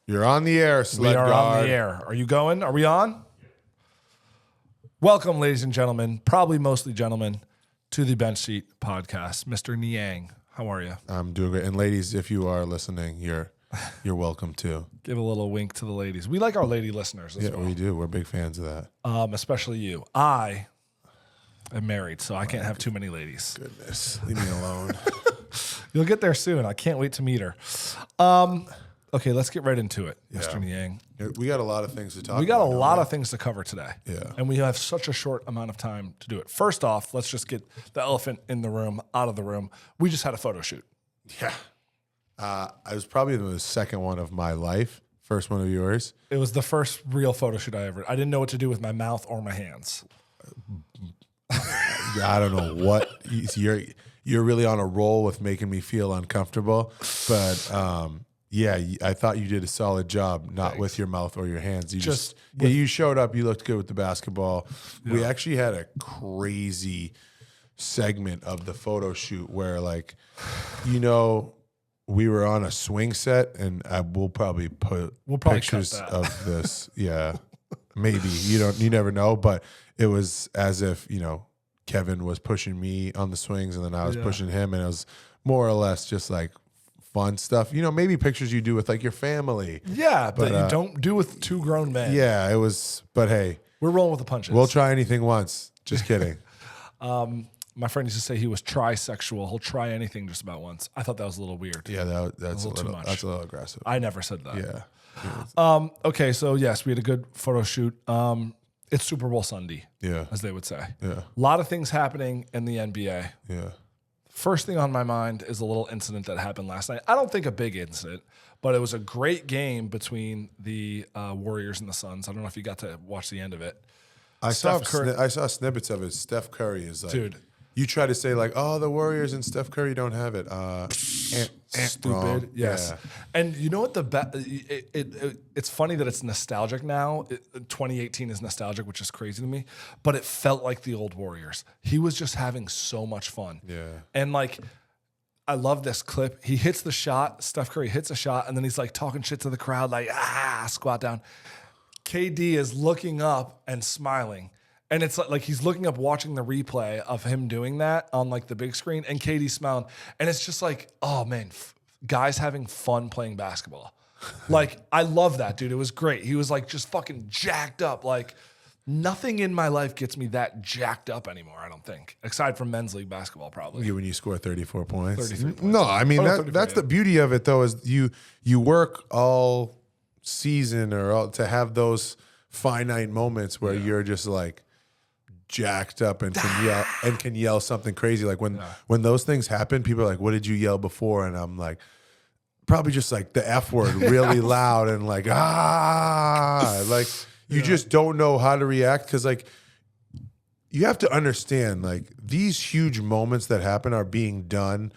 You're on the air, sled We are guard. on the air. Are you going? Are we on? Welcome, ladies and gentlemen, probably mostly gentlemen, to the Bench Seat Podcast. Mr. Niang, how are you? I'm doing great. And ladies, if you are listening, you're welcome too. Give a little wink to the ladies. We like our lady listeners as Yeah, well. we do. We're big fans of that. Especially you. I am married, so I can't have too many ladies. Goodness, leave me alone. You'll get there soon. I can't wait to meet her. Okay, let's get right into it, Mr. Niang. We got a lot of things to talk about. We got a lot of things to cover today. Yeah. And we have such a short amount of time to do it. First off, let's just get the elephant in the room out of the room. We just had a photo shoot. Yeah. I was probably the second one of my life. First one of yours. It was the first real photo shoot I didn't know what to do with my mouth or my hands. I don't know what you're really on a roll with making me feel uncomfortable, but yeah, I thought you did a solid job, not Thanks. with your mouth or your hands. With- You showed up. You looked good with the basketball. Yeah. We actually had a crazy segment of the photo shoot where, like, we were on a swing set, and we'll probably put pictures cut that. of this. Yeah, maybe you never know, but it was as if Kevin was pushing me on the swings, and then I was pushing him, and it was more or less just like fun stuff. Maybe pictures you do with like your family. Yeah, but you don't do with two grown men. Yeah, it was. But hey, we're rolling with the punches. we'll try anything once. Just kidding. My friend used to say he was trisexual. He'll try anything just about once. I thought that was a little weird. Yeah, that's a little too much. That's a little aggressive. I never said that. Yeah. Okay, so yes, we had a good photo shoot. It's Super Bowl Sunday, Yeah. as they would say. Yeah. A lot of things happening in the NBA. Yeah. First thing on my mind is a little incident that happened last night. I don't think a big incident, but it was a great game between the Warriors and the Suns. I don't know if you got to watch the end of it. I saw Curry- snippets of it. Steph Curry is like, Dude. You try to say like, oh, the Warriors and Steph Curry don't have it. Stupid. Wrong. Yes. Yeah. And you know what it's funny that it's nostalgic now. 2018 is nostalgic, which is crazy to me, but it felt like the old Warriors. He was just having so much fun. Yeah. And like, I love this clip. He hits the shot. Steph Curry hits a shot, and then he's like talking shit to the crowd, like, squat down. KD is looking up and smiling. And it's like he's looking up, watching the replay of him doing that on like the big screen, and KD smiling. And it's just like, oh man, guys having fun playing basketball. Like, I love that, dude. It was great. He was like just fucking jacked up. Like, nothing in my life gets me that jacked up anymore, I don't think. Aside from men's league basketball, probably. When you score 34 points. 33 points. No, I mean, 34, that's yeah. the beauty of it, though, is you work all season to have those finite moments where you're just like jacked up and can yell something crazy. Like when those things happen, people are like, what did you yell before? And I'm like, probably just like the F word really loud and like, like you just don't know how to react. Cause like you have to understand, like, these huge moments that happen are being done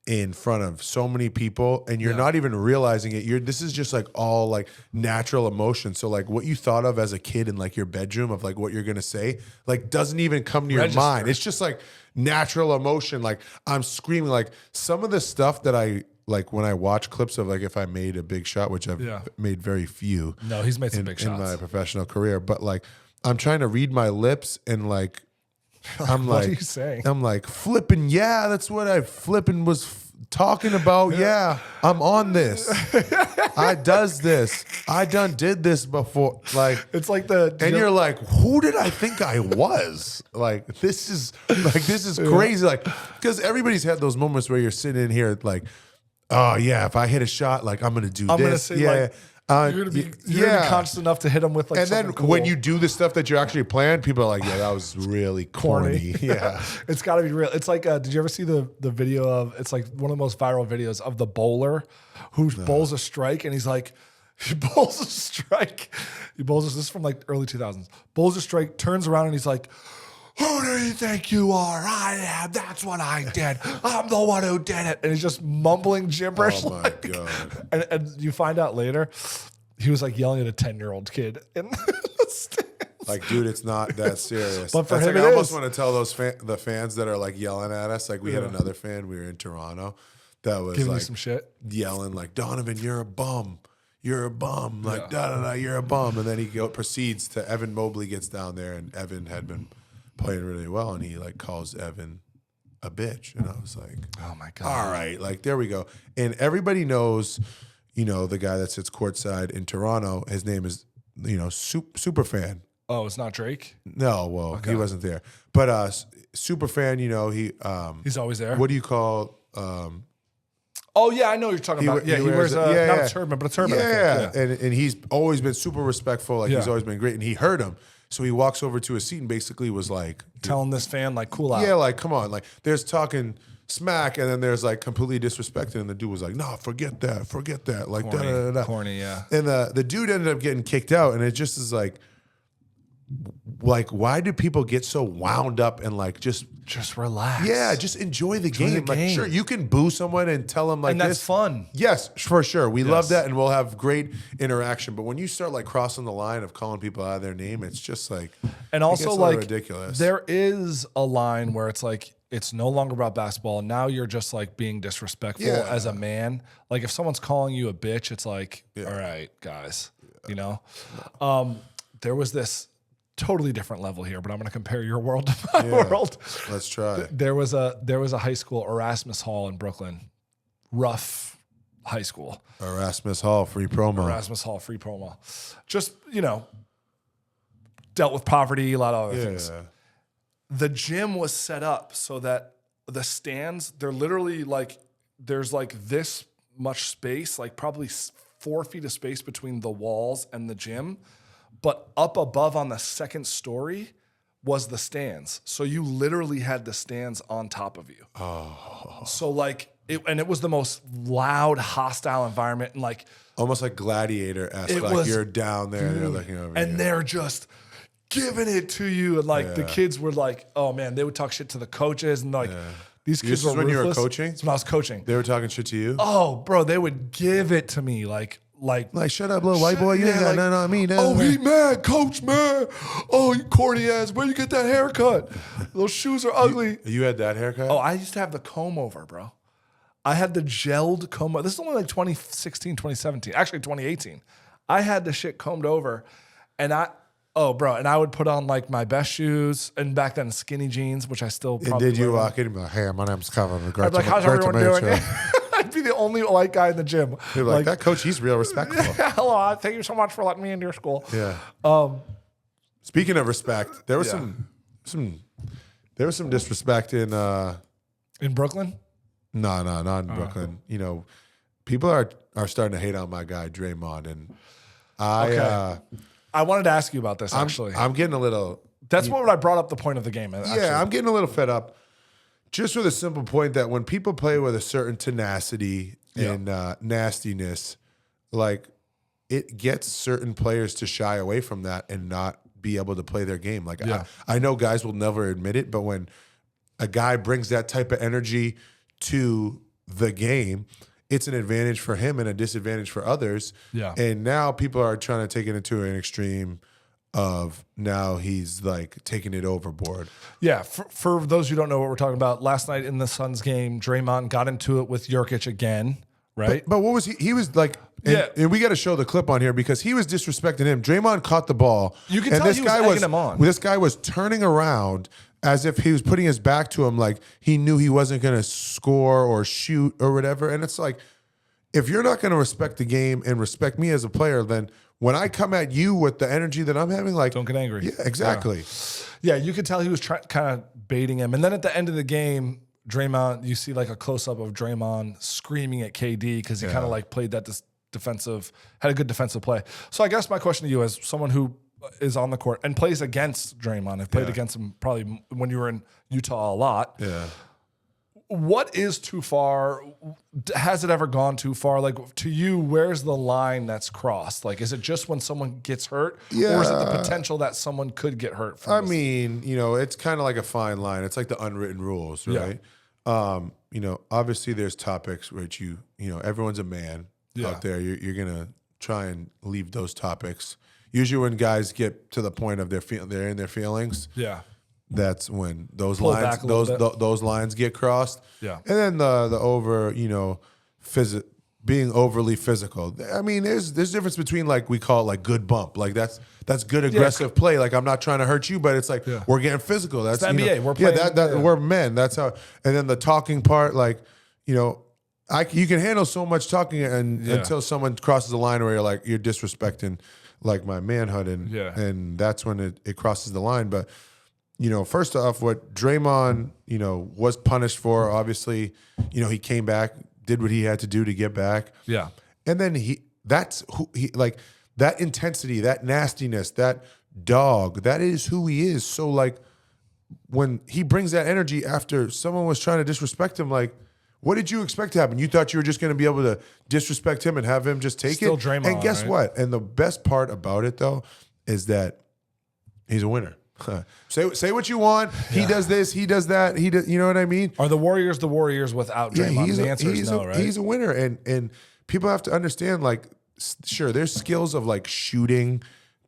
in front of so many people, and you're not even realizing it. This is just like all like natural emotion. So like what you thought of as a kid in like your bedroom of like what you're gonna say, like doesn't even come to your mind. It's just like natural emotion. Like I'm screaming. Like some of the stuff that I like when I watch clips of like if I made a big shot, which I've made very few. No, he's made some big shots in my professional career, but like I'm trying to read my lips and like. I'm What like, are you saying? I'm like flipping. Yeah, that's what I flipping was talking about. Yeah, I'm on this. I does this. I did this before. Like It's like you're like, who did I think I was? Like this is crazy. Like because everybody's had those moments where you're sitting in here like, oh yeah, if I hit a shot, like I'm gonna do I'm this. gonna say, yeah. like, you're gonna be conscious enough to hit him with like and then something cool. when you do the stuff that you actually planned, people are like, yeah, that was really corny. Yeah. It's got to be real. It's like, did you ever see the video of, it's like one of the most viral videos of the bowler who bowls a strike, and he's like, he bowls a strike. This is from like early 2000s. Bowls a strike, turns around, and he's like, who do you think you are? I am. That's what I did. I'm the one who did it. And he's just mumbling gibberish. Oh my God. And you find out later, he was like yelling at a 10-year-old kid in the stands. Like, dude, it's not that serious. But for That's him, like, it I almost is. want to tell the fans that are like yelling at us. Like we had another fan. We were in Toronto that was Giving you like some shit. yelling like, Donovan, you're a bum. you're a bum, like da da da, you're a bum, and then he proceeds to Evan Mobley gets down there, and Evan had been playing really well, and he like calls Evan a bitch, and I was like, oh my God, all right, like there we go, and everybody knows, you know, the guy that sits courtside in Toronto, his name is, you know, super fan. Oh, it's not Drake? No, well, he wasn't there, but super fan, you know, he's always there. What do you call? Oh yeah, I know what you're talking about. Yeah, he wears not a turban, but a turban. Yeah, and he's always been super respectful. Like he's always been great. And he heard him, so he walks over to a seat and basically was like telling this fan like, "Cool out." Yeah, like come on, like there's talking smack, and then there's like completely disrespected, and the dude was like, "No, forget that," like da. Corny, yeah. And the dude ended up getting kicked out, and it just is like why do people get so wound up and like just relax? Yeah, just enjoy the game. Like, sure, you can boo someone and tell them like and that's fun. Yes, for sure. We love that, and we'll have great interaction. But when you start like crossing the line of calling people out of their name, it's just like, and also like ridiculous. There is a line where it's like it's no longer about basketball. Now you're just like being disrespectful as a man. Like if someone's calling you a bitch, it's like, all right, guys, you know. There was this totally different level here, but I'm going to compare your world to my world. Let's try. There was a high school, Erasmus Hall in Brooklyn, rough high school. Erasmus Hall, free promo. Erasmus Hall, free promo. Just, you know, dealt with poverty, a lot of other things. The gym was set up so that the stands, they're literally like, there's like this much space, like probably 4 feet of space between the walls and the gym. But up above on the second story was the stands. So you literally had the stands on top of you. Oh. So like, it was the most loud, hostile environment. And like, almost like gladiator-esque, like you're down there and they're looking over and you. They're just giving it to you. And like the kids were like, oh man, they would talk shit to the coaches and like, these kids were when ruthless. you were coaching? That's when I was coaching. They were talking shit to you? Oh, bro, they would give it to me like shut up, little white boy. You ain't got nothing on me. Oh, he mad, coach, man. Oh, you corny ass. Where you get that haircut? Those shoes are ugly. You had that haircut? Oh, I used to have the comb over, bro. I had the gelled comb over. This is only like 2016, 2017. Actually, 2018. I had the shit combed over. And I would put on like my best shoes. And back then, skinny jeans, which I still probably did you walk in and be like, hey, my name's Kevin. I'd be like, how's everyone doing? I'd be the only white guy in the gym. You're like, that coach, he's real respectful. Hello, thank you so much for letting me into your school. Yeah. Speaking of respect, there was some disrespect in Brooklyn. No, not in Brooklyn. You know, people are starting to hate on my guy Draymond, and I wanted to ask you about this. Actually, I'm getting a little. That's what I brought up the point of the game. Actually. Yeah, I'm getting a little fed up. Just for the simple point that when people play with a certain tenacity and nastiness, like it gets certain players to shy away from that and not be able to play their game. Like I know guys will never admit it, but when a guy brings that type of energy to the game, it's an advantage for him and a disadvantage for others. Yeah. And now people are trying to take it into an extreme of now he's like taking it overboard. Yeah, for those who don't know what we're talking about, last night in the Suns game, Draymond got into it with Jokic again, right? But what was he? He was like, and we got to show the clip on here because he was disrespecting him. Draymond caught the ball. You can tell he was egging him on. This guy was turning around as if he was putting his back to him, like he knew he wasn't going to score or shoot or whatever. And it's like, if you're not going to respect the game and respect me as a player, then when I come at you with the energy that I'm having, like, don't get angry. Yeah, exactly. Yeah, you could tell he was kind of baiting him. And then at the end of the game, Draymond, you see like a close up of Draymond screaming at KD because he kind of like played that had a good defensive play. So I guess my question to you as someone who is on the court and plays against Draymond, I've played against him probably when you were in Utah a lot. Yeah. What is too far? Has it ever gone too far? Like to you, where's the line that's crossed? Like, is it just when someone gets hurt, or is it the potential that someone could get hurt? From mean, you know, it's kind of like a fine line. It's like the unwritten rules, right? You know, obviously there's topics which you know, everyone's a man out there. You're gonna try and leave those topics. Usually, when guys get to the point of they're in their feelings. Yeah. That's when those lines get crossed. Yeah. And then the over, you know, being overly physical. I mean, there's difference between like we call it like good bump. Like that's good aggressive play. Like I'm not trying to hurt you, but it's like we're getting physical. That's the NBA. We're playing. We're men. That's how. And then the talking part, like you can handle so much talking until someone crosses the line where you're disrespecting like my manhood, and that's when it crosses the line. But first off, what Draymond was punished for, obviously, he came back, did what he had to do to get back. Yeah. And then that intensity, that nastiness, that dog, that is who he is. So like when he brings that energy after someone was trying to disrespect him, like what did you expect to happen? You thought you were just going to be able to disrespect him and have him just take Still it? Draymond, and guess what? And the best part about it though is that he's a winner. Say what you want. He does this. He does that. He does. You know what I mean? Are the Warriors without Draymond? The answer is no, right? He's a winner, and people have to understand. Like, sure, there's skills of like shooting,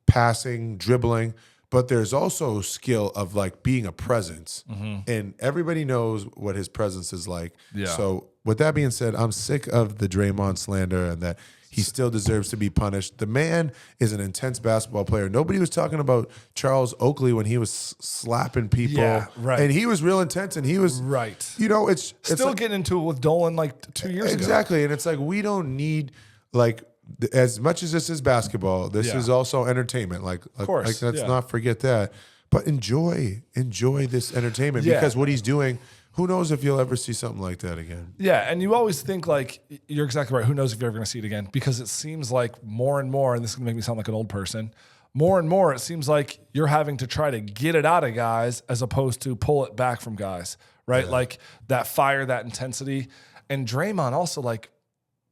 passing, dribbling, but there's also skill of like being a presence, and everybody knows what his presence is like. Yeah. So with that being said, I'm sick of the Draymond slander and that. He still deserves to be punished. The man is an intense basketball player. Nobody was talking about Charles Oakley when he was slapping people. Yeah, right. And he was real intense, and he was right. It's still like, getting into it with Dolan like 2 years ago. Exactly, and it's like we don't need like as much as this is basketball. This is also entertainment. Like, of course, let's not forget that. But enjoy this entertainment because what he's doing. Who knows if you'll ever see something like that again? Yeah, and you always think like, you're exactly right. Who knows if you're ever going to see it again? Because it seems like more and more, and this is going to make me sound like an old person, more and more it seems like you're having to try to get it out of guys as opposed to pull it back from guys, right? Yeah. Like that fire, that intensity. And Draymond also, like,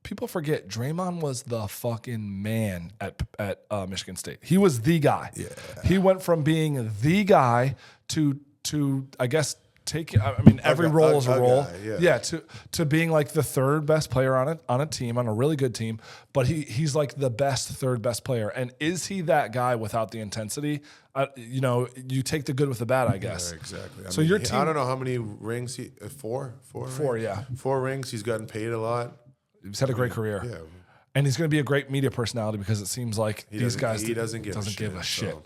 people forget Draymond was the fucking man at Michigan State. He was the guy. Yeah. He went from being the guy to I guess, every role is a role. Guy, to being like the third best player on a team, on a really good team, but he's like the third best player. And is he that guy without the intensity? You take the good with the bad, I guess. Yeah, exactly. So your team, I don't know how many rings four rings? Yeah. 4 rings. He's gotten paid a lot. He's had a great career. Yeah. And he's going to be a great media personality because it seems like these guys he doesn't give a shit.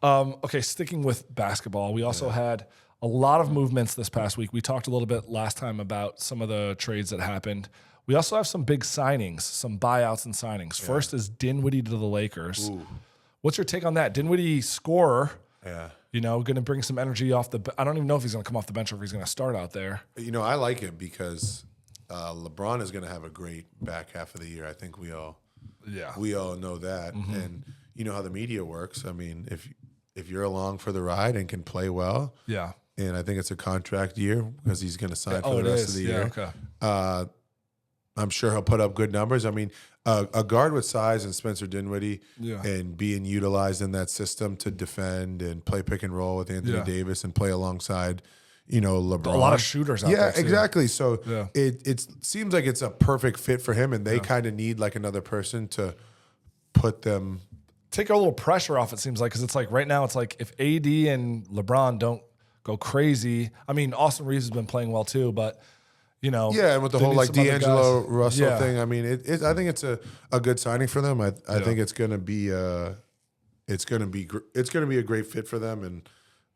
Okay, sticking with basketball, we also had a lot of movements this past week. We talked a little bit last time about some of the trades that happened. We also have some big signings, some buyouts and signings. Yeah. First is Dinwiddie to the Lakers. Ooh. What's your take on that? Dinwiddie scorer. Yeah. Going to bring some energy off the. I don't even know if he's going to come off the bench or if he's going to start out there. I like it because LeBron is going to have a great back half of the year. I think we all know that, and you know how the media works. I mean, if you're along for the ride and can play well, and I think it's a contract year because he's going to sign for the rest of the year. Okay. I'm sure he'll put up good numbers. I mean, a guard with size and Spencer Dinwiddie and being utilized in that system to defend and play pick and roll with Anthony Davis and play alongside, LeBron. A lot of shooters out there. Yeah, exactly. So it seems like it's a perfect fit for him, and they kind of need like another person to put them. Take a little pressure off, it seems like, because it's like right now it's like if AD and LeBron don't go crazy. I mean, Austin Reeves has been playing well too, but yeah, and with the whole like D'Angelo Russell thing, I mean, I think it's a good signing for them. I think it's gonna be a great fit for them, and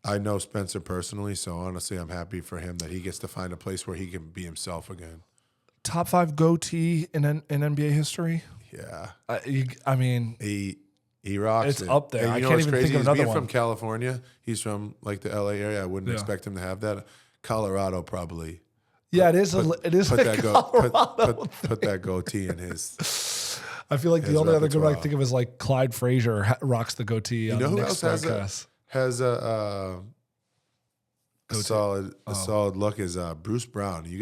I know Spencer personally, so honestly, I'm happy for him that he gets to find a place where he can be himself again. Top 5 goatee in NBA history. Yeah, I mean, he rocks. It's up there. And I can't even think of another one. He's one. From California. He's from like the LA area. I wouldn't expect him to have that. Colorado probably. Yeah, it is Colorado. Put that goatee in his. I feel like the only other good one I think of is like Clyde Frazier rocks the goatee. You know who else has a solid look is Bruce Brown. He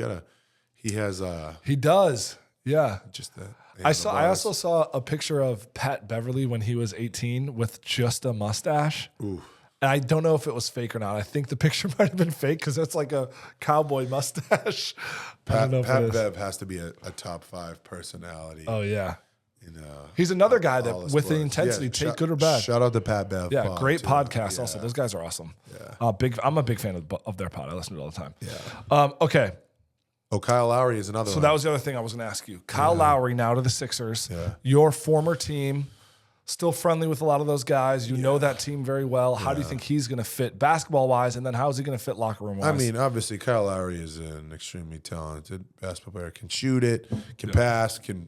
does. Yeah. Just that. I also saw a picture of Pat Beverly when he was 18 with just a mustache. Ooh. And I don't know if it was fake or not. I think the picture might have been fake because that's like a cowboy mustache. Pat Bev has to be a top 5 personality. Oh, yeah. He's another guy that with the intensity, take good or bad. Shout out to Pat Bev. Yeah, great podcast. Yeah. Also, those guys are awesome. Yeah, I'm a big fan of their pod. I listen to it all the time. Yeah. Okay. Oh, Kyle Lowry is another one. So that was the other thing I was going to ask you. Kyle Lowry now to the Sixers. Yeah. Your former team, still friendly with a lot of those guys. You know that team very well. How do you think he's going to fit basketball-wise, and then how is he going to fit locker room-wise? I mean, obviously, Kyle Lowry is an extremely talented basketball player. Can shoot it, can pass, can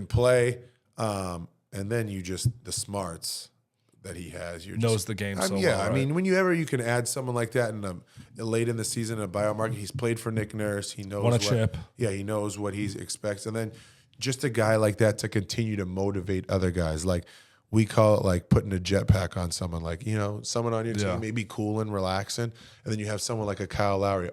play, and then the smarts that he has. Knows the game so well. Yeah, right? I mean, you can add someone like that late in the season in a buyout market. He's played for Nick Nurse. He knows Won a chip. Yeah, he knows what he expects, and then just a guy like that to continue to motivate other guys. Like we call it like putting a jetpack on someone. Like someone on your team may be cool and relaxing, and then you have someone like a Kyle Lowry,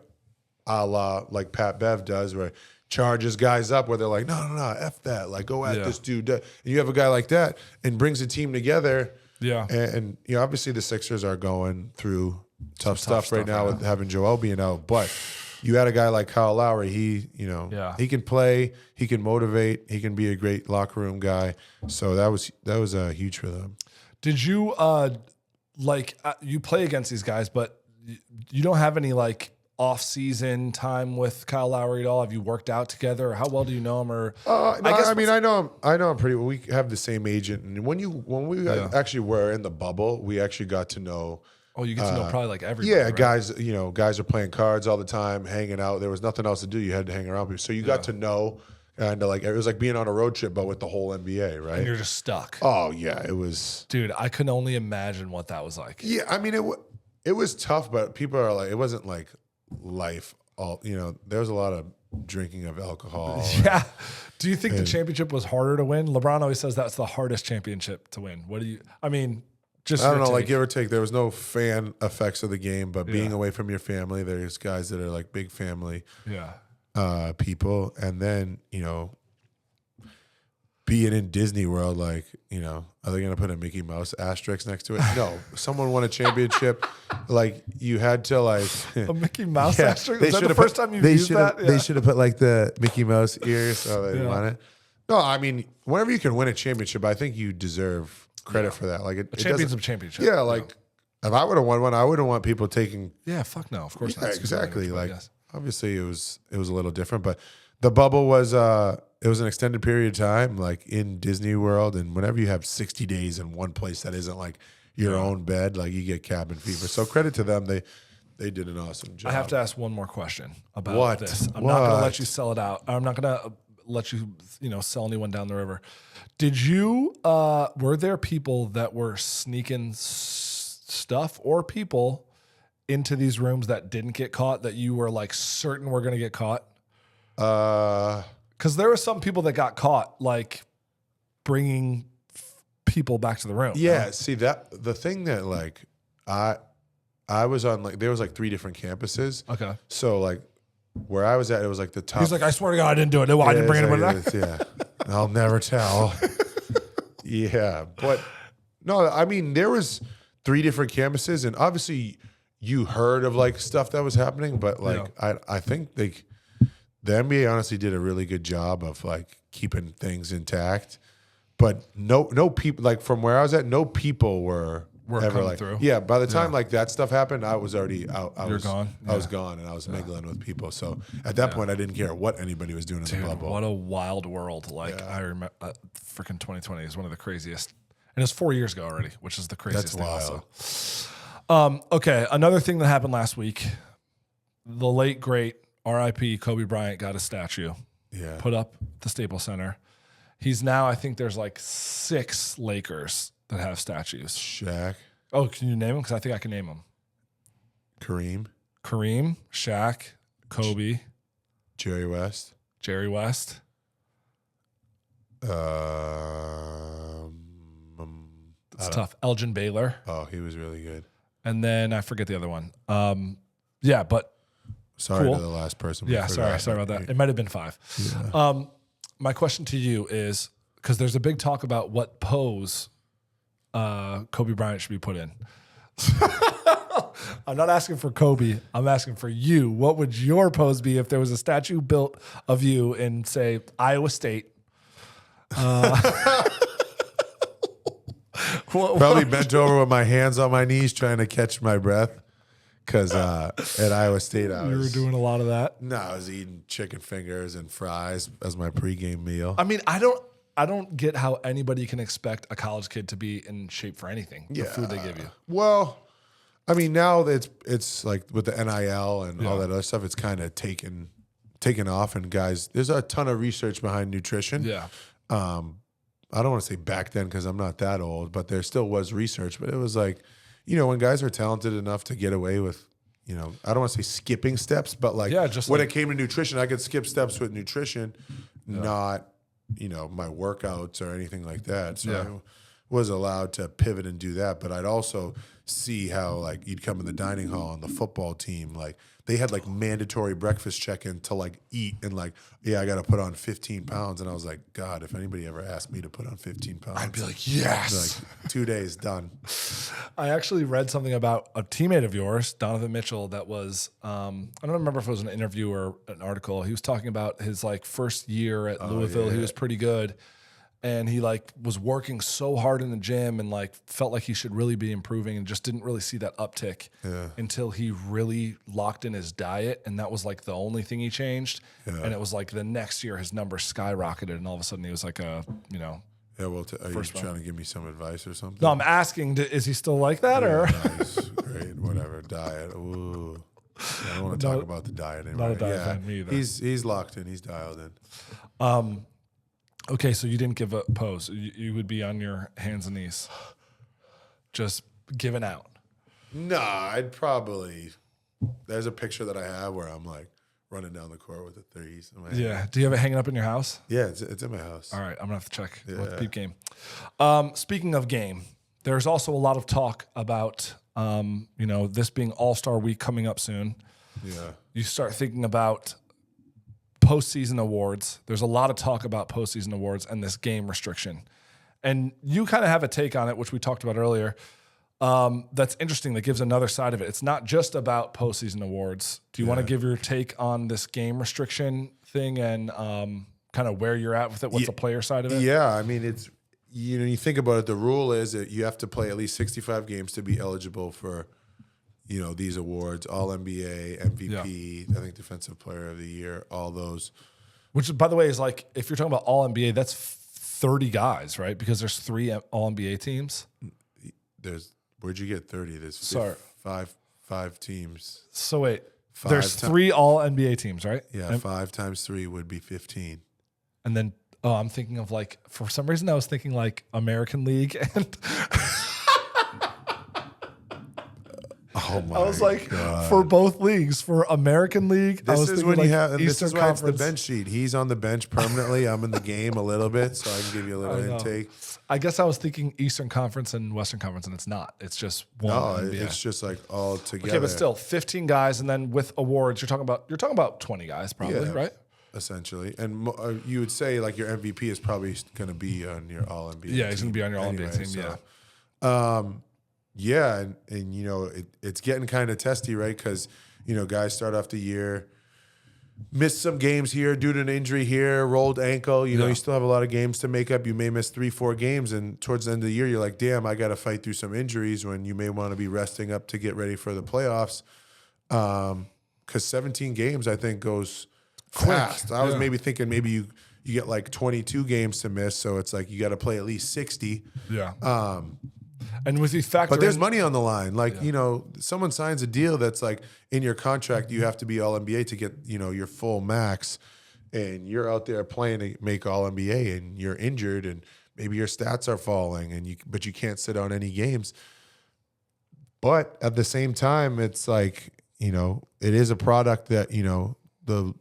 a la like Pat Bev does, where charges guys up where they're like, no, F that. Like, go at this dude. And you have a guy like that and brings a team together. Yeah. And obviously the Sixers are going through tough stuff right now with having Joel being out. But you had a guy like Kyle Lowry. He can play. He can motivate. He can be a great locker room guy. So that was huge for them. Did you, you play against these guys, but you don't have any, off-season time with Kyle Lowry at all? Have you worked out together? Or how well do you know him? Or I know him pretty well. We have the same agent, and when we actually were in the bubble, we actually got to know. Oh, you get to know probably everybody. Yeah, right? guys are playing cards all the time, hanging out. There was nothing else to do. You had to hang around people, so you got to know. And it was like being on a road trip, but with the whole NBA, right? And you're just stuck. Oh yeah, it was. Dude, I can only imagine what that was like. Yeah, I mean it was tough, but people are like, it wasn't like life. There was a lot of drinking of alcohol. Yeah. Do you think the championship was harder to win? LeBron always says that's the hardest championship to win. What do you? I mean, just I don't know, like give or take. There was no fan effects of the game, but being away from your family, there's guys that are like big family. Yeah. People, and then being in Disney World, are they gonna put a Mickey Mouse asterisk next to it? No, someone won a championship. Like you had to a Mickey Mouse asterisk. Is that the first time you've used that? They should have put the Mickey Mouse ears, so they didn't want it. No, I mean, whenever you can win a championship, I think you deserve credit for that. Like a championship. Yeah, if I would have won one, I wouldn't want people taking. Yeah, fuck no, of course not. Exactly. Obviously, it was a little different, but the bubble was it was an extended period of time, like in Disney World, and whenever you have 60 days in one place that isn't like your own bed, like you get cabin fever. So credit to them, they did an awesome job. I have to ask one more question about this. I'm not going to let you sell it out. I'm not going to let you sell anyone down the river. Did you were there people that were sneaking stuff or people into these rooms that didn't get caught that you were like certain were going to get caught? Because there were some people that got caught, like bringing people back to the room. Yeah, see that the thing that I was on there was 3 different campuses. Okay, so where I was at, it was the top. He's like, I swear to God, I didn't do it. No, I didn't bring anybody back. Yeah, I'll never tell. Yeah, but no, I mean there was 3 different campuses, and obviously you heard of stuff that was happening, but I think the NBA honestly did a really good job of keeping things intact. But no people from where I was at, no people were ever coming through. Yeah, by the time that stuff happened, I was already out. I was gone. I was gone, and I was mingling with people. So at that point, I didn't care what anybody was doing in the bubble. What a wild world! I remember, freaking 2020 is one of the craziest, and it's 4 years ago already, which is the craziest. That's thing wild. Okay, another thing that happened last week: the late great R.I.P. Kobe Bryant got a statue put up at the Staples Center. He's now, I think there's 6 Lakers that have statues. Shaq. Oh, can you name them? Because I think I can name them. Kareem, Shaq, Kobe, Jerry West. It's tough. Elgin Baylor. Oh, he was really good. And then I forget the other one. But sorry cool. to the last person. Yeah, sorry about that. It might have been 5. Yeah. My question to you is, because there's a big talk about what pose Kobe Bryant should be put in. I'm not asking for Kobe. I'm asking for you. What would your pose be if there was a statue built of you in, say, Iowa State? Probably bent over with my hands on my knees trying to catch my breath. because at Iowa State I You were was doing a lot of that. no, I was eating chicken fingers and fries as my pregame meal. I mean, I don't get how anybody can expect a college kid to be in shape for anything. The food they give you. Well, I mean, now that it's like with the NIL and all Yeah. that other stuff, it's kind of taken off. And guys, there's a ton of research behind nutrition. Yeah. I don't want to say back then because I'm not that old, but there still was research. But it was like, when guys are talented enough to get away with, I don't want to say skipping steps, but like just when like- it came to nutrition, I could skip steps with nutrition, not, my workouts or anything like that. So I was allowed to pivot and do that. But I'd also see how like you'd come in the dining hall on the football team, like they had like mandatory breakfast check-in to like eat and like, I got to put on 15 pounds. And I was like, God, if anybody ever asked me to put on 15 pounds, I'd be like, yes. like 2 days done. I actually read something about a teammate of yours, Donovan Mitchell, that was, I don't remember if it was an interview or an article. He was talking about his like first year at Louisville. yeah. He was pretty good. And he like was working so hard in the gym and like felt like he should really be improving and just didn't really see that uptick until he really locked in his diet. And that was like the only thing he changed. And it was like the next year his numbers skyrocketed and all of a sudden he was like Yeah, well, are you trying to give me some advice or something? No, I'm asking, is he still like that or? Nice, great, whatever, diet. Ooh. I don't want to talk about the diet anymore. Not a diet fan, me either. He's locked in. He's dialed in. Okay, so you didn't give a pose. You would be on your hands and knees, just giving out. Nah, I'd probably. There's a picture that I have where I'm like running down the court with the threes. In my hand. Yeah. Do you have it hanging up in your house? Yeah, it's in my house. All right, I'm gonna have to check with Peep Game. Speaking of game, there's also a lot of talk about this being All-Star Week coming up soon. Yeah. You start thinking about postseason awards. There's a lot of talk about postseason awards and this game restriction. And you kind of have a take on it, which we talked about earlier. That's interesting. That gives another side of it. It's not just about postseason awards. Do you want to give your take on this game restriction thing and kind of where you're at with it? What's the player side of it? Yeah, I mean, it's you think about it. The rule is that you have to play at least 65 games to be eligible for these awards, all NBA, MVP, I think Defensive Player of the Year, all those. Which, by the way, is like, if you're talking about all NBA, that's 30 guys, right? Because there's 3 all NBA teams. Where'd you get 30? There's Sorry. five teams. So wait, Five there's 3 all NBA teams, right? Yeah, 5 times 3 would be 15. And then, I'm thinking of like, for some reason I was thinking like American League and Oh my! I was like, God. for both leagues, for American League, I This was is thinking when like you have. And this Eastern is why it's the Conference. bench sheet. He's on the bench permanently. I'm in the game a little bit, so I can give you a little I know. intake. I guess I was thinking Eastern Conference and Western Conference, and it's not. It's just one. No, NBA. it's just like all together. Okay, but still, 15 guys, and then with awards, you're talking about 20 guys, probably, Yeah. right? Essentially, and you would say like your MVP is probably going to be on your All NBA. Yeah, he's team going to be on your All NBA anyway, team. so. Yeah, and it's getting kind of testy, right? Because guys start off the year, missed some games here due to an injury here, rolled ankle. You still have a lot of games to make up. You may miss 3-4 games, and towards the end of the year, you're like, damn, I got to fight through some injuries when you may want to be resting up to get ready for the playoffs. Because 17 games, I think, goes fast. I was maybe thinking maybe you get like 22 games to miss, so it's like you got to play at least 60. Yeah. And with you factor But there's in, money on the line. Like, someone signs a deal that's like in your contract, you have to be all NBA to get, your full max. And you're out there playing to make all NBA and you're injured and maybe your stats are falling but you can't sit on any games. But at the same time, it's like, it is a product that, the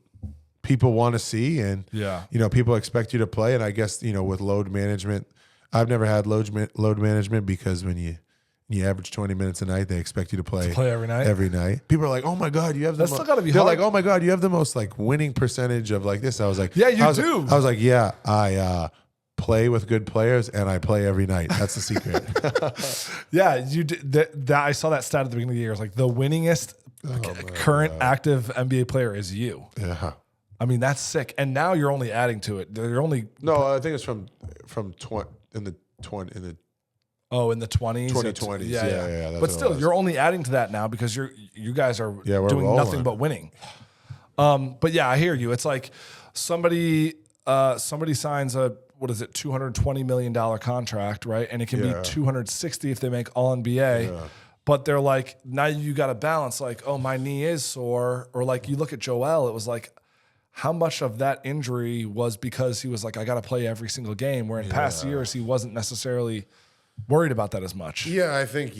people want to see and, people expect you to play. And I guess, with load management, I've never had load management because when you average 20 minutes a night, they expect you to play every night. Every night. People are like, "Oh my God, you have the That's still gotta be They're hard. like, "Oh my God, you have the most like winning percentage of like this." I was like, Yeah, you I was, do. I was like, "Yeah, I play with good players and I play every night. That's the secret." Yeah, you did that. I saw that stat at the beginning of the year. It's like the winningest current active NBA player is you. Yeah. I mean, that's sick. And now you're only adding to it. You're only No, I think it's from 20 in the Oh, in the 20s? 2020s. Yeah. That's But still, you're only adding to that now because you guys are we're doing rolling. nothing but winning. But yeah, I hear you. It's like somebody signs a $220 million contract, right? And it can be 260 if they make All NBA. Yeah. But they're like, now you got to balance, like, oh, my knee is sore. Or like you look at Joel, it was like, how much of that injury was because he was like, I got to play every single game, where in past years he wasn't necessarily worried about that as much. Yeah, I think,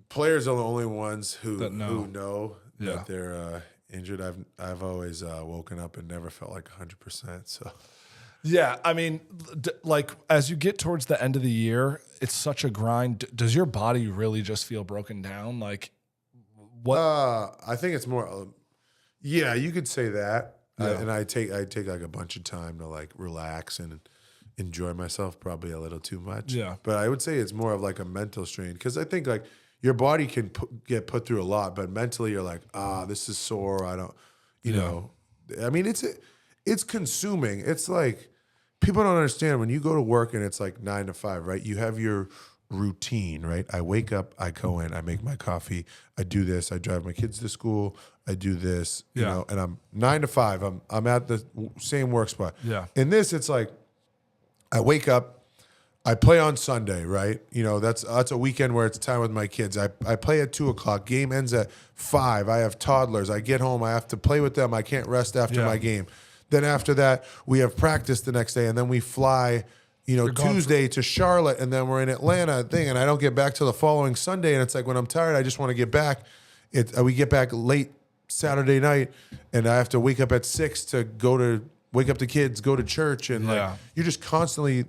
players are the only ones who know that they're injured. I've always woken up and never felt like 100%. So yeah, I mean, like as you get towards the end of the year, it's such a grind. Does your body really just feel broken down? Like what? I think it's more. Yeah, you could say that. Yeah. And I take like a bunch of time to like relax and enjoy myself, probably a little too much. Yeah. But I would say it's more of like a mental strain, because I think like your body can get put through a lot, but mentally you're like, this is sore. I don't, know. I mean, it's consuming. It's like people don't understand when you go to work and it's like 9 to 5, right? You have your routine, right? I wake up, I go in, I make my coffee, I do this, I drive my kids to school, I do this, you know, and I'm 9 to 5. I'm at the same work spot. Yeah. In this, it's like I wake up, I play on Sunday, right? That's a weekend where it's time with my kids. I play at 2:00. Game ends at 5. I have toddlers. I get home, I have to play with them. I can't rest after my game. Then after that, we have practice the next day, and then we fly, Tuesday to Charlotte, and then we're in Atlanta and I don't get back till the following Sunday. And it's like when I'm tired, I just want to get back. We get back late Saturday night, and I have to wake up at 6 to wake up the kids, go to church, and like you're just constantly,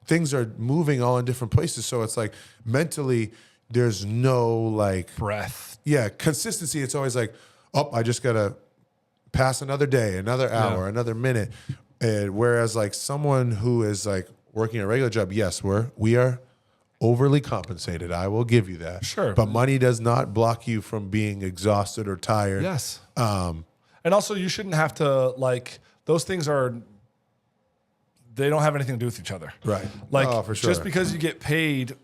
things are moving all in different places. So it's like mentally, there's no like breath. Yeah, consistency. It's always like, I just gotta pass another day, another hour, another minute. And whereas like someone who is like working a regular job, yes, we are overly compensated. I will give you that. Sure. But money does not block you from being exhausted or tired. Yes. And also you shouldn't have to like, those things they don't have anything to do with each other. Right. Like for sure. just because you get paid,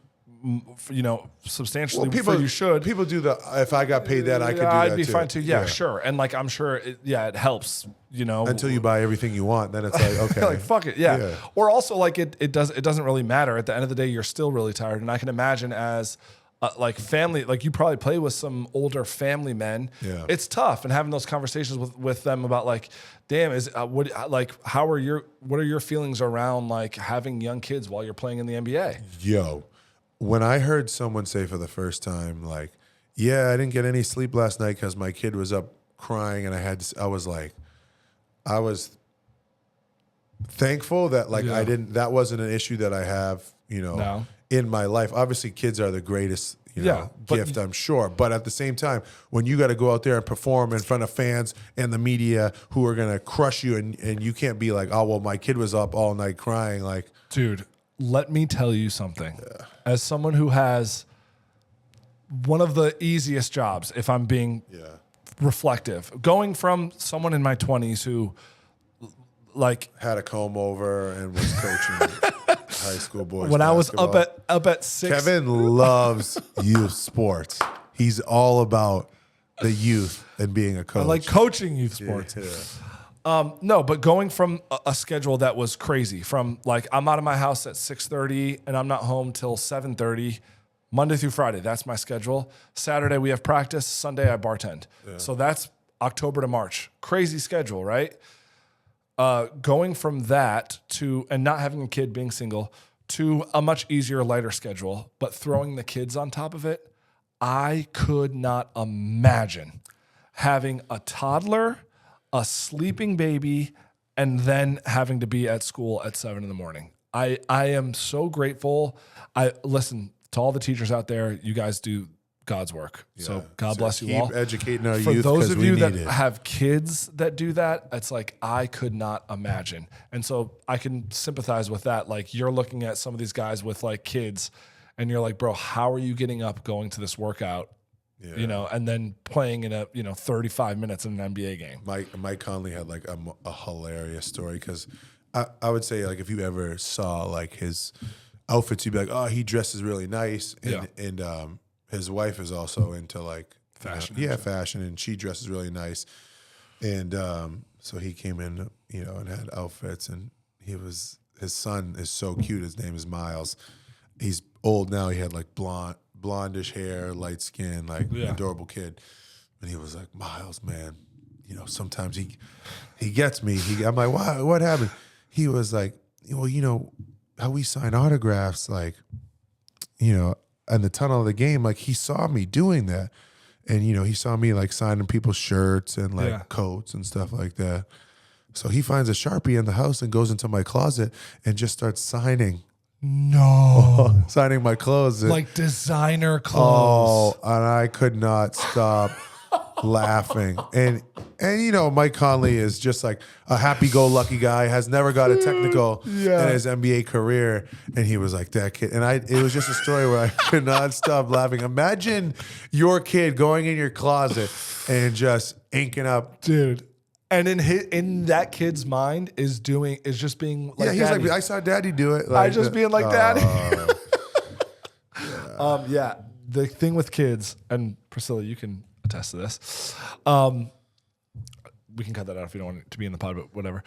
substantially people, you should. People do if I got paid that, I could do that I'd be too. fine too. Yeah, sure. And like, I'm sure it helps, Until you buy everything you want, then it's like, okay. like, fuck it. Yeah. Or also like it doesn't really matter. At the end of the day, you're still really tired. And I can imagine as like family, like you probably play with some older family men. Yeah. It's tough. And having those conversations with them about like, damn, what are your feelings around like having young kids while you're playing in the NBA? Yo, when I heard someone say for the first time, like, yeah, I didn't get any sleep last night because my kid was up crying, and I was thankful that like that wasn't an issue that I have, in my life. Obviously, kids are the greatest, gift, I'm sure. But at the same time, when you got to go out there and perform in front of fans and the media who are going to crush you, and you can't be like, oh, well, my kid was up all night crying. Like, dude, let me tell you something. Yeah. As someone who has one of the easiest jobs, if I'm being reflective, going from someone in my 20s who like had a comb over and was coaching high school boys when basketball. I was up at 6. Kevin loves youth sports. He's all about the youth and being a coach. I like coaching youth sports. No, but going from a schedule that was crazy, from like I'm out of my house at 6:30 and I'm not home till 7:30, Monday through Friday. That's my schedule. Saturday we have practice. Sunday I bartend. Yeah. So that's October to March. Crazy schedule, right? Going from that to, and not having a kid, being single, to a much easier, lighter schedule, but throwing the kids on top of it, I could not imagine having a toddler, a sleeping baby, and then having to be at school at 7 a.m. I am so grateful. I listen to all the teachers out there. You guys do God's work. Yeah. So God bless you all. Keep educating our For youth. For those of you that it. have kids that do that, it's like I could not imagine. And so I can sympathize with that. Like you're looking at some of these guys with like kids and you're like, bro, how are you getting up, going to this workout? Yeah. And then playing in 35 minutes in an NBA game. Mike Conley had like a hilarious story, because I would say like if you ever saw like his outfits, you'd be like, oh, he dresses really nice. Yeah. And his wife is also into like Fashion. Fashion, and she dresses really nice. And so he came in, and had outfits, and his son is so cute. His name is Miles. He's old now. He had like blondish hair, light skin, like adorable kid. And he was like, Miles, man, sometimes he gets me. I'm like, what happened? He was like, well, how we sign autographs, like, in the tunnel of the game, like he saw me doing that. And, he saw me like signing people's shirts and like coats and stuff like that. So he finds a Sharpie in the house and goes into my closet and just starts signing. No. Signing my clothes. Like designer clothes. Oh, and I could not stop laughing. And Mike Conley is just like a happy-go-lucky guy, has never got a technical in his NBA career. And he was like, that kid. And it was just a story where I could not stop laughing. Imagine your kid going in your closet and just inking up. Dude. And in that kid's mind is just being like, he's daddy. like, I saw daddy do it. I just being like daddy. The thing with kids, and Priscilla, you can attest to this. We can cut that out if you don't want it to be in the pod, but whatever.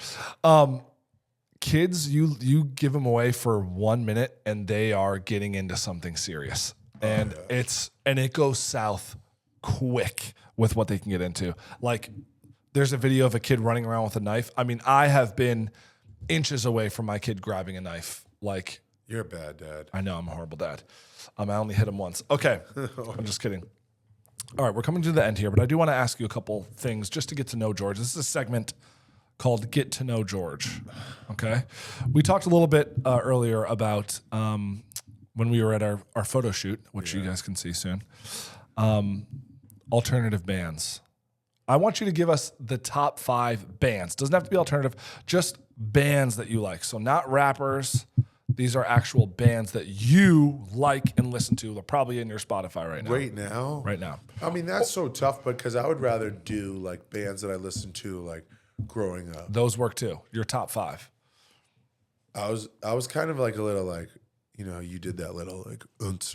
Kids, you give them away for 1 minute and they are getting into something serious. And it goes south quick with what they can get into. Like, there's a video of a kid running around with a knife. I mean, I have been inches away from my kid grabbing a knife. Like, you're a bad dad. I know, I'm a horrible dad. I only hit him once. Okay, I'm just kidding. All right, we're coming to the end here, but I do want to ask you a couple things just to get to know George. This is a segment called Get to Know George. Okay, we talked a little bit earlier about when we were at our photo shoot, which you guys can see soon. Alternative bands. I want you to give us the top 5 bands. Doesn't have to be alternative, just bands that you like. So not rappers. These are actual bands that you like and listen to. They're probably in your Spotify right now. Right now? I mean, that's so tough because I would rather do like bands that I listened to like growing up. Those work too. Your top 5. I was kind of like a little like, you did that little like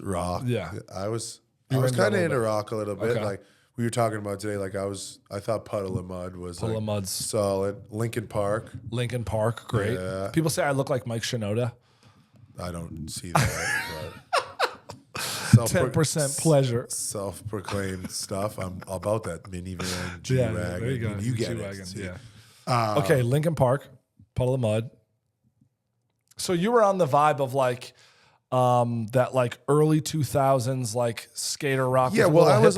rock. Yeah. I was kind of into rock a little bit. Okay. Like we were talking about today, like I thought Puddle of Mud was Puddle of Mud's solid. Linkin Park, great. Yeah. People say I look like Mike Shinoda. I don't see that. But 10% pleasure. Self-proclaimed stuff. I'm about that minivan, G-Wagon. Yeah, there you go. You get G-Wagon, it. Yeah. Okay, Linkin Park, Puddle of Mud. So you were on the vibe of like that like early 2000s like skater rock. Yeah, well, I was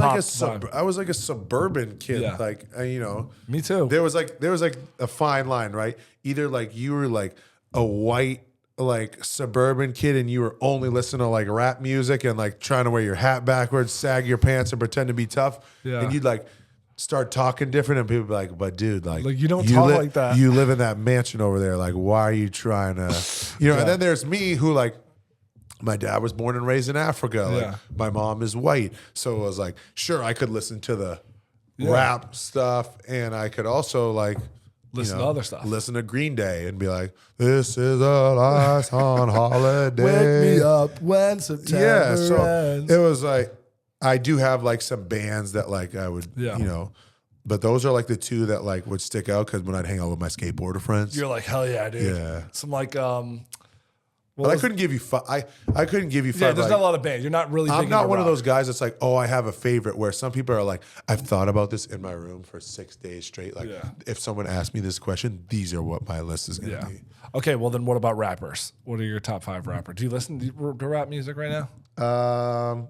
like a suburban kid. Yeah. Like me too. There was like a fine line, right? Either like you were like a white like suburban kid and you were only listening to like rap music and like trying to wear your hat backwards, sag your pants and pretend to be tough. Yeah. And you'd like start talking different and people be like, but dude, like you don't talk like that. You live in that mansion over there. Like, why are you trying to, and then there's me who like, my dad was born and raised in Africa. Like, my mom is white. So it was like, sure, I could listen to the rap stuff and I could also like, listen to other stuff. Listen to Green Day and be like, this is a life on holiday. Wake me up when September ends. It was like, I do have like some bands that like I would, but those are like the 2 that like would stick out because when I'd hang out with my skateboarder friends. You're like, hell yeah, dude. Yeah. Some like, but I couldn't give you 5. I couldn't give you 5. Yeah, there's not a lot of bands. You're not really. I'm not one of those guys that's like, oh, I have a favorite. Where some people are like, I've thought about this in my room for 6 days straight. Like, if someone asked me this question, these are what my list is going to be. Okay, well then, what about rappers? What are your top 5 rappers? Do you listen to rap music right now?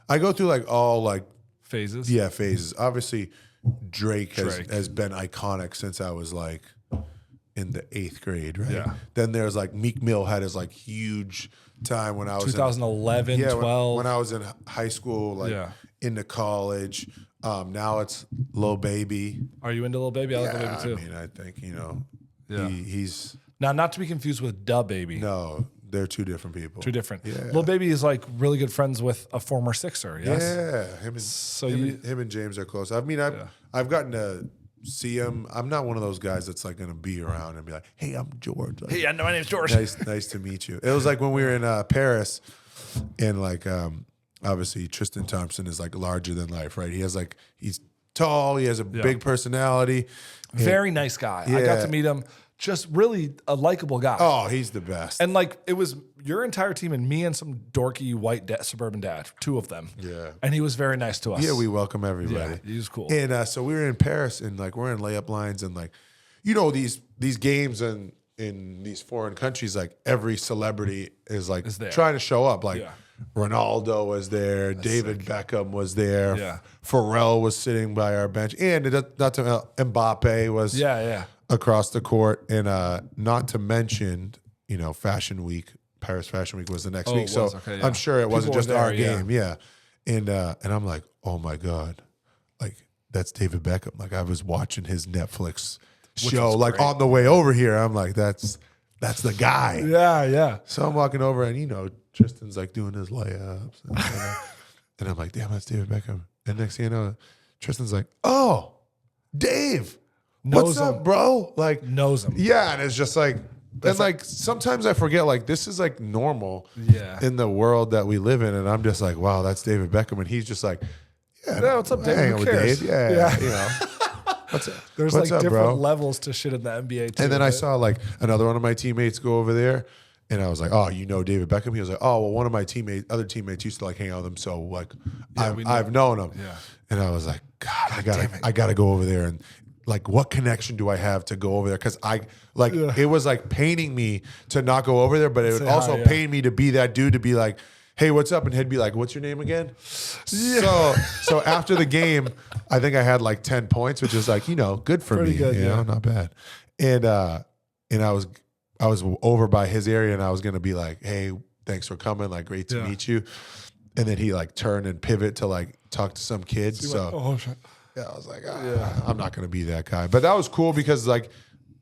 I go through like all like phases. Yeah, phases. Obviously, Drake has been iconic since I was like in the 8th grade, right? Yeah. Then there's like Meek Mill had his like huge time when I was 2011, 12. When I was in high school, like into college. Now it's Lil Baby. Are you into Lil Baby? I like Lil Baby too. I mean, I think he's now not to be confused with Da Baby. No, they're 2 different people. 2 different. Yeah. Lil Baby is like really good friends with a former Sixer. Yes. Yeah, him and James are close. I mean, I've gotten to see him. I'm not one of those guys that's like gonna be around and be like, "Hey, I'm George." Like, Hey, my name's George. nice to meet you. It was like when we were in Paris, and like obviously Tristan Thompson is like larger than life, right? He's tall. He has a big personality. Very nice guy. I got to meet him. Just really a likable guy. Oh, he's the best. And like it was your entire team and me and some dorky white suburban dad, 2 of them. Yeah. And he was very nice to us. Yeah, we welcome everybody. Yeah, he was cool. And so we were in Paris, and like we're in layup lines, and like, you know, these games in these foreign countries, like every celebrity is like trying to show up. Like Ronaldo was there, David Beckham was there, Pharrell was sitting by our bench, and Mbappe was across the court, and not to mention, you know, Fashion Week. Paris Fashion Week was the next week, so I'm sure it wasn't just our game. And I'm like, oh my God, like that's David Beckham. Like I was watching his Netflix show like on the way over here. I'm like, that's the guy. Yeah. So I'm walking over, and you know, Tristan's like doing his layups, and I'm like, damn, that's David Beckham. And next thing you know, Tristan's like, oh, Dave, what's up, bro? Like knows him. Yeah, and it's just like. And like sometimes I forget, like this is like normal in the world that we live in, and I'm just like, wow, that's David Beckham, and he's just like, what's up, Dave? Who cares? Dave. Yeah, you know, there's what's like up, different bro? levels to shit in the NBA too. And then I saw like another one of my teammates go over there, and I was like, oh, you know David Beckham? He was like, oh, well, one of my other teammates used to like hang out with him, so like I've known him. Yeah. And I was like, God, I gotta go over there and. Like, what connection do I have to go over there? Because it was like paining me to not go over there, but it would also pain me to be that dude to be like, hey, what's up? And he'd be like, what's your name again? Yeah. So after the game, I think I had like 10 points, which is like, you know, good for me. Good, you know, not bad. And I was over by his area, and I was gonna be like, hey, thanks for coming. Like, great to meet you. And then he like turned and pivot to like talk to some kids. So. Oh shit. Yeah, I was like, I'm not gonna be that guy. But that was cool because like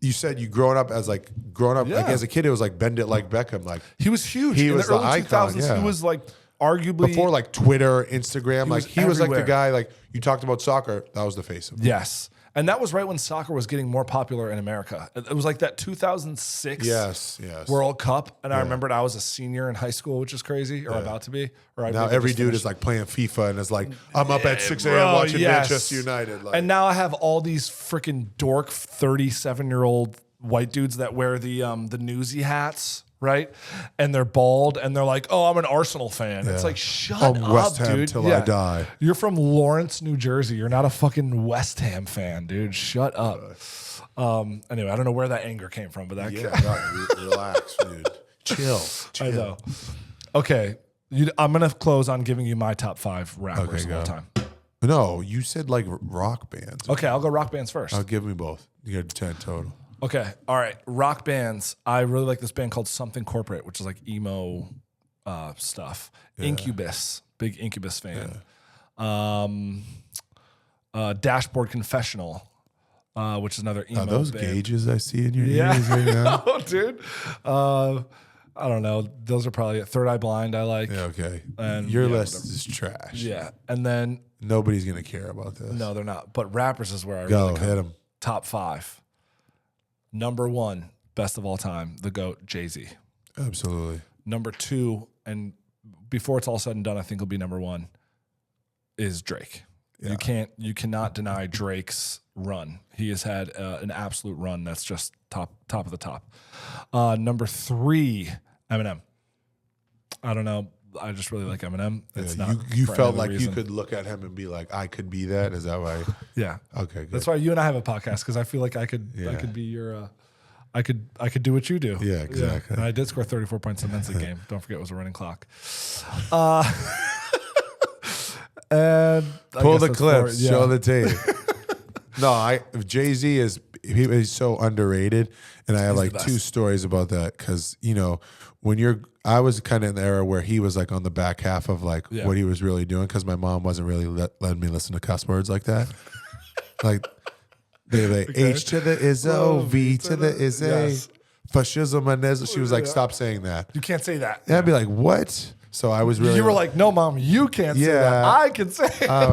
you said, you growing up like as a kid, it was like bend it like Beckham. Like he was huge. He in was the early icon. 2000s. He was like arguably before like Twitter, Instagram. Like he was like the everywhere. guy. Like you talked about soccer, that was the face of it. Yes. And that was right when soccer was getting more popular in America. It was like that 2006 World Cup. And I remembered I was a senior in high school, which is crazy, or about to be. Or now every dude is like playing FIFA and is like, I'm up at 6 a.m. watching Manchester United. Like, and now I have all these freaking dork 37-year-old white dudes that wear the newsy hats. Right, and they're bald, and they're like, "Oh, I'm an Arsenal fan." It's like, shut up, West Ham dude. till I die. You're from Lawrence, New Jersey. You're not a fucking West Ham fan, dude. Shut up. Anyway, I don't know where that anger came from, but relax, dude. Chill. I know. Okay, I'm gonna close on giving you my top 5 rappers of all time. No, you said like rock bands. Okay, I'll go rock bands first. I'll give me both. You got 10 total. Okay, all right. Rock bands. I really like this band called Something Corporate, which is like emo stuff. Yeah. Incubus, big Incubus fan. Yeah. Dashboard Confessional, which is another emo those band. gauges I see in your ears right now? Oh, dude. I don't know. Those are probably it. Third Eye Blind I like. Yeah, okay. And your list is trash. Yeah. And then... Nobody's going to care about this. No, they're not. But rappers is where I go really hit them. Top 5. Number 1, best of all time, the GOAT, Jay-Z. Absolutely. Number 2, and before it's all said and done, I think it'll be number 1, is Drake. Yeah. You cannot deny Drake's run. He has had an absolute run that's just top of the top. Number 3, Eminem. I don't know. I just really like Eminem. It's not. You felt like you could look at him and be like, I could be that. Is that why? Yeah. Okay. Good. That's why you and I have a podcast, because I feel like I could be your. I could do what you do. Yeah, exactly. Yeah. And I did score 34 points in the men's league game. Don't forget, it was a running clock. And pull the clips, show the tape. No, Jay-Z he's so underrated, and I have like 2 stories about that, because I was kind of in the era where he was like on the back half of like what he was really doing, because my mom wasn't really letting me listen to cuss words like that. Like they like H to the Izzo, V to the Izzy, fascism and Izzo. She was like, stop saying that. You can't say that. And I'd be like, what? So I was really. You were like, no, mom, you can't say that. I can say it. I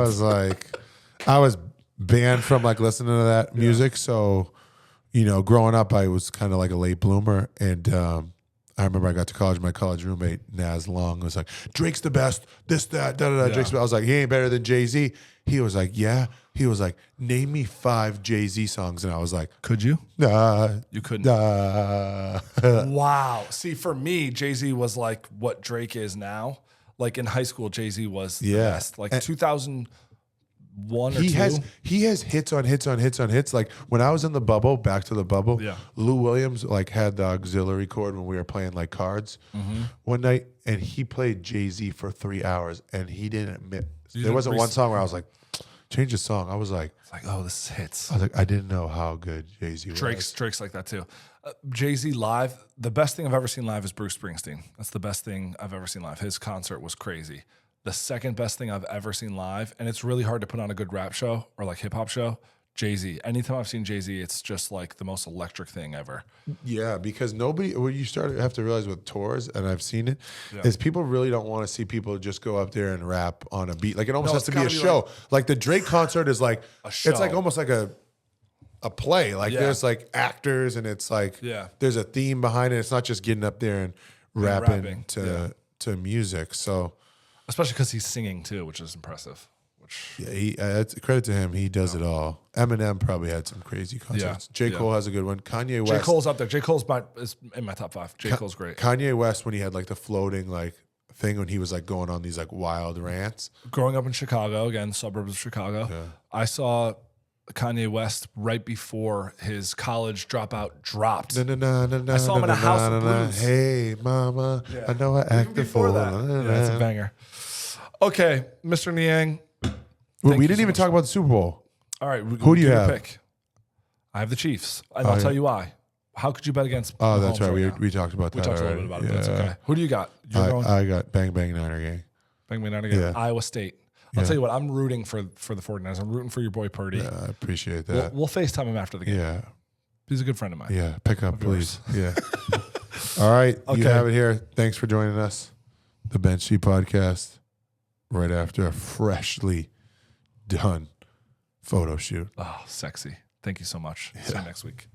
was banned from like listening to that music. So, growing up, I was kind of like a late bloomer. And I remember I got to college. My college roommate, Naz Long, was like, Drake's the best, this, that, da-da-da. Yeah. Drake's the best. I was like, he ain't better than Jay-Z. He was like, yeah. He was like, name me 5 Jay-Z songs. And I was like, Could you? nah. You couldn't. Nah. Wow. See, for me, Jay-Z was like what Drake is now. Like in high school, Jay-Z was the best. Like 2001 or 2. He has hits on hits on hits on hits. Like when I was in the bubble, back to the bubble, Lou Williams like had the auxiliary cord when we were playing like cards one night, and he played Jay-Z for 3 hours, and he didn't admit. There wasn't one song where I was like, change the song. I was like, oh, this is hits. I was like, I didn't know how good Jay-Z was. Drake's like that too. Jay-Z live, the best thing I've ever seen live is Bruce Springsteen. That's the best thing I've ever seen live. His concert was crazy. The second best thing I've ever seen live, and it's really hard to put on a good rap show or like hip hop show, Jay-Z. Anytime I've seen Jay-Z, it's just like the most electric thing ever. Yeah, because what you have to realize with tours, and I've seen it, is people really don't want to see people just go up there and rap on a beat. Like it almost has to be a show. Like the Drake concert is like a show. It's like almost like a play. Like there's like actors, and it's like there's a theme behind it. It's not just getting up there and rapping to music. So especially because he's singing too, which is impressive. It's credit to him. He does it all. Eminem probably had some crazy concerts. J. Cole has a good one. Kanye West. J. Cole's up there. J. Cole's is in my top 5. J. Cole's great. Kanye West, when he had like the floating like thing, when he was like going on these like wild rants. Growing up in Chicago, again, suburbs of Chicago, I saw Kanye West right before his college dropout dropped. I saw him in a House of Blues. Hey, mama, I know I acted for that. That's a banger. Okay, Mr. Niang. We didn't even talk about the Super Bowl. All right. Who do you have? Pick. I have the Chiefs, and I'll tell you why. How could you bet against Oh, that's right. We talked about that. We talked a little bit about it. That's okay. Who do you got? I got Bang Bang Niner Gang. Bang Bang Niner Gang. Iowa State. I'll tell you what. I'm rooting for the 49ers. I'm rooting for your boy Purdy. Yeah, I appreciate that. We'll FaceTime him after the game. Yeah. He's a good friend of mine. Yeah. Pick up, please. Yeah. All right. You have it here. Thanks for joining us. The Bench Seat Podcast. Right after a freshly done photo shoot. Oh, sexy. Thank you so much. See you next week.